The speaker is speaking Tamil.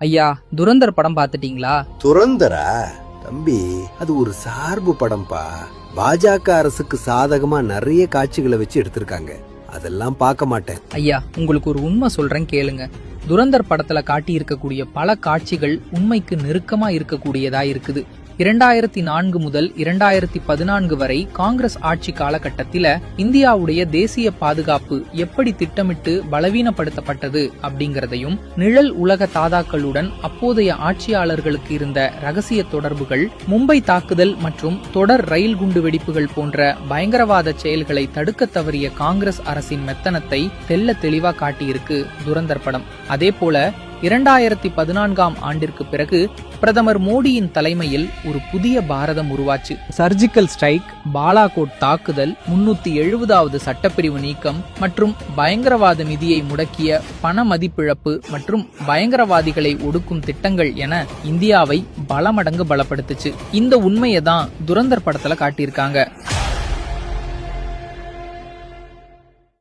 ஐயா, துரந்தர் படம் பாத்துட்டீங்களா? துரந்தரா? தம்பி, அது ஒரு சார்பு படம்பா. பாஜக அரசுக்கு சாதகமா நிறைய காட்சிகளை வச்சு எடுத்திருக்காங்க. அதெல்லாம் பார்க்க மாட்டேன். ஐயா, உங்களுக்கு ஒரு உண்மை சொல்றேன் கேளுங்க. துரந்தர் படத்துல காட்டி இருக்கக்கூடிய பல காட்சிகள் உண்மைக்கு நெருக்கமா இருக்கக்கூடியதா இருக்குது. 2004 முதல் 2014 வரை காங்கிரஸ் ஆட்சி காலகட்டத்தில இந்தியாவுடைய தேசிய பாதுகாப்பு எப்படி திட்டமிட்டு பலவீனப்படுத்தப்பட்டது அப்படிங்கறதையும், நிழல் உலக தாதாக்களுடன் அப்போதைய ஆட்சியாளர்களுக்கு இருந்த ரகசிய தொடர்புகள், மும்பை தாக்குதல் மற்றும் தொடர் ரயில் குண்டு வெடிப்புகள் போன்ற பயங்கரவாத செயல்களை தடுக்க தவறிய காங்கிரஸ் அரசின் மெத்தனத்தை தெல்ல தெளிவா காட்டியிருக்கு துரந்தர் படம். அதே போல 2014ஆம் ஆண்டிற்கு பிறகு பிரதமர் மோடியின் தலைமையில் ஒரு புதிய பாரதம் உருவாச்சு. சர்ஜிக்கல் ஸ்ட்ரைக், பாலாகோட் தாக்குதல், 370வது சட்டப்பிரிவு நீக்கம் மற்றும் பயங்கரவாத நிதியை முடக்கிய பண மதிப்பிழப்பு மற்றும் பயங்கரவாதிகளை ஒடுக்கும் திட்டங்கள் என இந்தியாவை பல மடங்கு பலப்படுத்துச்சு. இந்த உண்மையை தான் துரந்தர் படத்துல காட்டியிருக்காங்க.